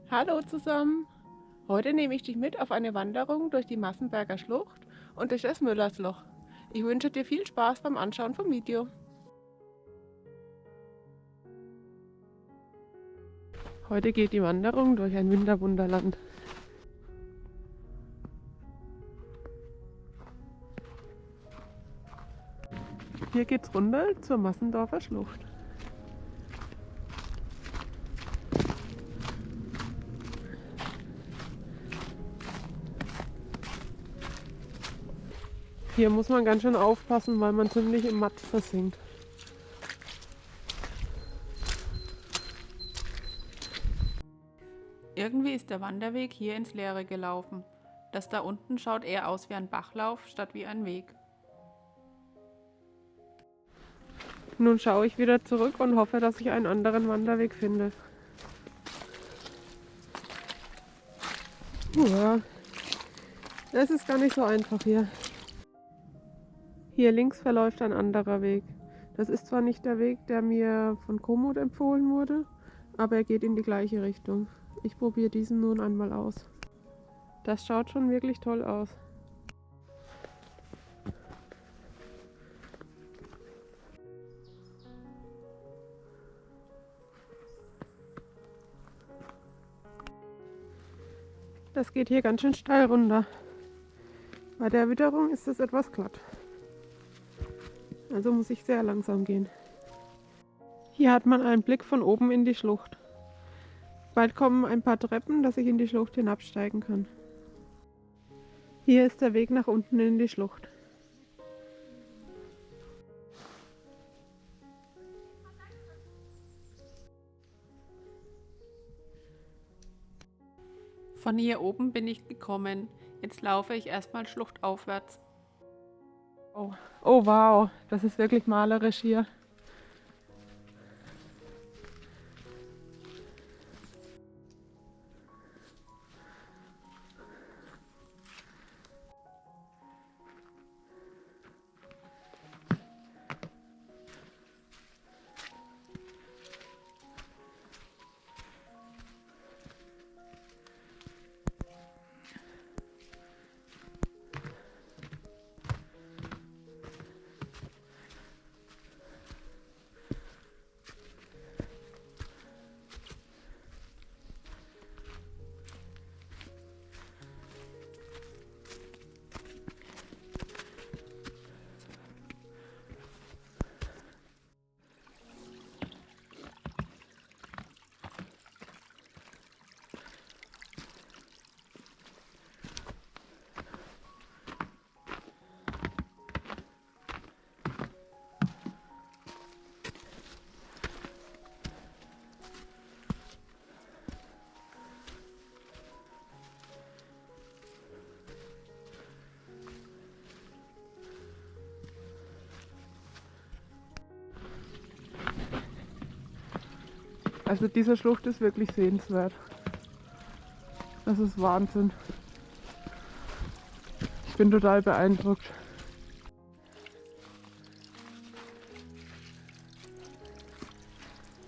Hallo zusammen! Heute nehme ich dich mit auf eine Wanderung durch die Massenberger Schlucht und durch das Müllersloch. Ich wünsche dir viel Spaß beim Anschauen vom Video. Heute geht die Wanderung durch ein Winterwunderland. Hier geht's runter zur Massendorfer Schlucht. Hier muss man ganz schön aufpassen, weil man ziemlich im Matsch versinkt. Irgendwie ist der Wanderweg hier ins Leere gelaufen. Das da unten schaut eher aus wie ein Bachlauf statt wie ein Weg. Nun schaue ich wieder zurück und hoffe, dass ich einen anderen Wanderweg finde. Ja, es ist gar nicht so einfach hier. Hier links verläuft ein anderer Weg. Das ist zwar nicht der Weg, der mir von Komoot empfohlen wurde, aber er geht in die gleiche Richtung. Ich probiere diesen nun einmal aus. Das schaut schon wirklich toll aus. Das geht hier ganz schön steil runter. Bei der Witterung ist es etwas glatt. Also muss ich sehr langsam gehen. Hier hat man einen Blick von oben in die Schlucht. Bald kommen ein paar Treppen, dass ich in die Schlucht hinabsteigen kann. Hier ist der Weg nach unten in die Schlucht. Von hier oben bin ich gekommen. Jetzt laufe ich erstmal schluchtaufwärts. Oh wow, das ist wirklich malerisch hier. Also diese Schlucht ist wirklich sehenswert. Das ist Wahnsinn. Ich bin total beeindruckt.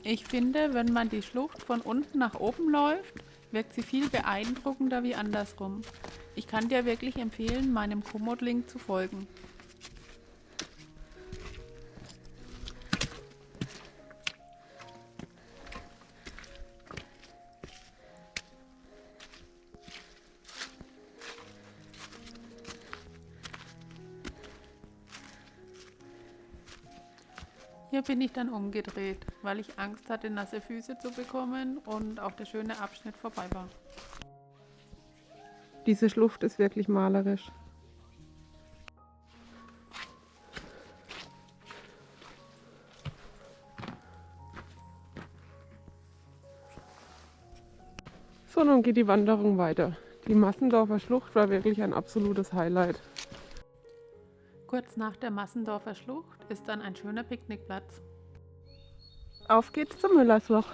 Ich finde, wenn man die Schlucht von unten nach oben läuft, wirkt sie viel beeindruckender wie andersrum. Ich kann dir wirklich empfehlen, meinem Komoot-Link zu folgen. Hier bin ich dann umgedreht, weil ich Angst hatte, nasse Füße zu bekommen und auch der schöne Abschnitt vorbei war. Diese Schlucht ist wirklich malerisch. So, nun geht die Wanderung weiter. Die Massendorfer Schlucht war wirklich ein absolutes Highlight. Kurz nach der Massendorfer Schlucht ist dann ein schöner Picknickplatz. Auf geht's zum Müllersloch.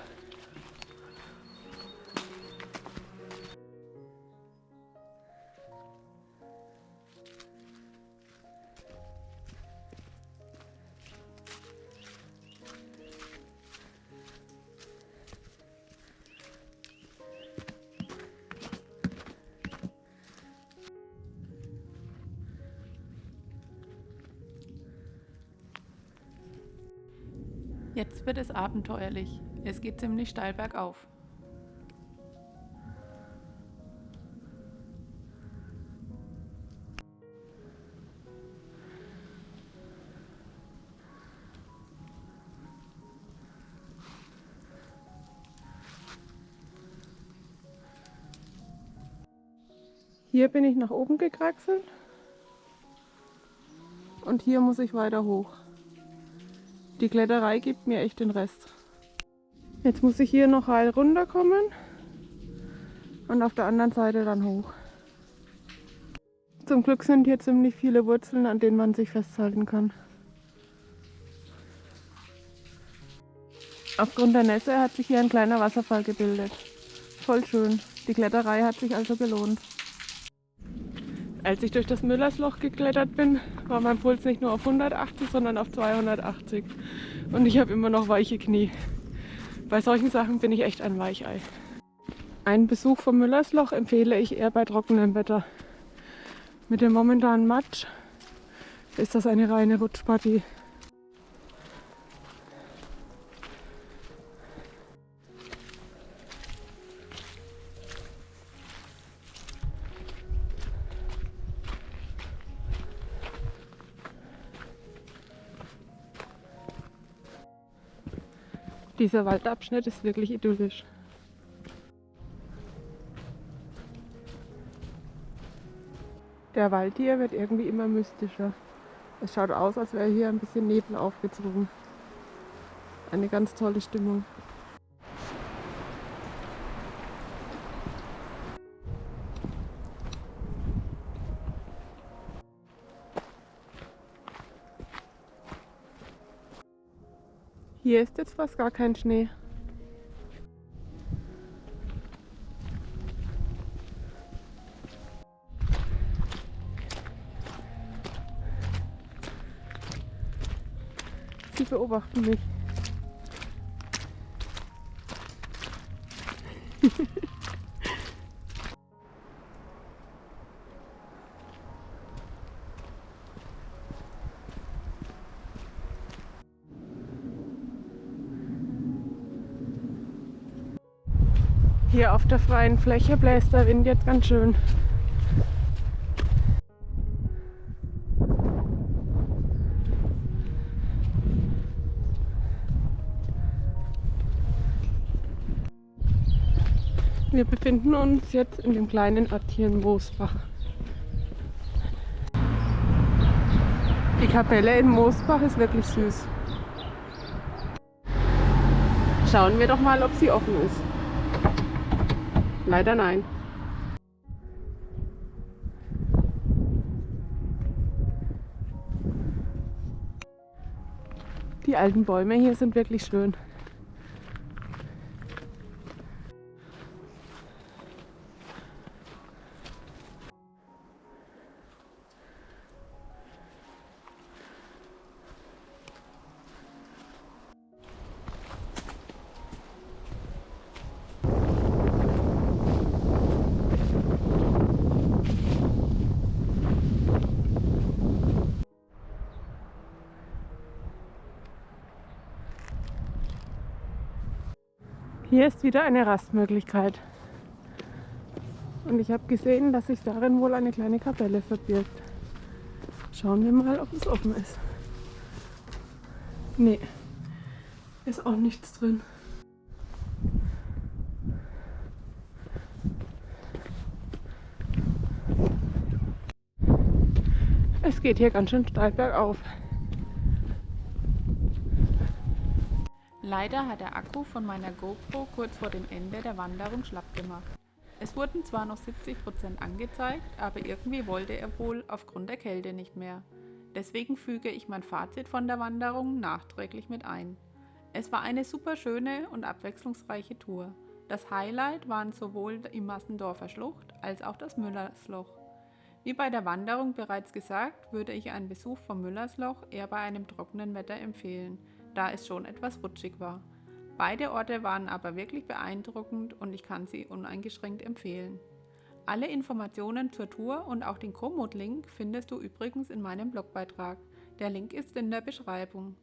Jetzt wird es abenteuerlich. Es geht ziemlich steil bergauf. Hier bin ich nach oben gekraxelt und hier muss ich weiter hoch. Die Kletterei gibt mir echt den Rest. Jetzt muss ich hier noch heil runterkommen und auf der anderen Seite dann hoch. Zum Glück sind hier ziemlich viele Wurzeln, an denen man sich festhalten kann. Aufgrund der Nässe hat sich hier ein kleiner Wasserfall gebildet. Voll schön. Die Kletterei hat sich also gelohnt. Als ich durch das Müllersloch geklettert bin, war mein Puls nicht nur auf 180, sondern auf 280. Und ich habe immer noch weiche Knie. Bei solchen Sachen bin ich echt ein Weichei. Einen Besuch vom Müllersloch empfehle ich eher bei trockenem Wetter. Mit dem momentanen Matsch ist das eine reine Rutschpartie. Dieser Waldabschnitt ist wirklich idyllisch. Der Wald hier wird irgendwie immer mystischer. Es schaut aus, als wäre hier ein bisschen Nebel aufgezogen. Eine ganz tolle Stimmung. Hier ist jetzt fast gar kein Schnee. Sie beobachten mich. Hier auf der freien Fläche bläst der Wind jetzt ganz schön. Wir befinden uns jetzt in dem kleinen Örtchen Moosbach. Die Kapelle in Moosbach ist wirklich süß. Schauen wir doch mal, ob sie offen ist. Leider nein. Die alten Bäume hier sind wirklich schön. Hier ist wieder eine Rastmöglichkeit. Und ich habe gesehen, dass sich darin wohl eine kleine Kapelle verbirgt. Schauen wir mal, ob es offen ist. Nee, ist auch nichts drin. Es geht hier ganz schön steil bergauf. Leider hat der Akku von meiner GoPro kurz vor dem Ende der Wanderung schlapp gemacht. Es wurden zwar noch 70% angezeigt, aber irgendwie wollte er wohl aufgrund der Kälte nicht mehr. Deswegen füge ich mein Fazit von der Wanderung nachträglich mit ein. Es war eine super schöne und abwechslungsreiche Tour. Das Highlight waren sowohl die Massendorfer Schlucht als auch das Müllersloch. Wie bei der Wanderung bereits gesagt, würde ich einen Besuch vom Müllersloch eher bei einem trockenen Wetter empfehlen, da es schon etwas rutschig war. Beide Orte waren aber wirklich beeindruckend und ich kann sie uneingeschränkt empfehlen. Alle Informationen zur Tour und auch den Komoot-Link findest du übrigens in meinem Blogbeitrag. Der Link ist in der Beschreibung.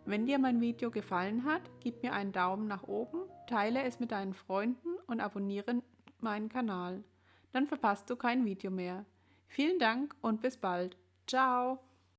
Wenn dir mein Video gefallen hat, gib mir einen Daumen nach oben, teile es mit deinen Freunden und abonniere meinen Kanal. Dann verpasst du kein Video mehr. Vielen Dank und bis bald. Ciao!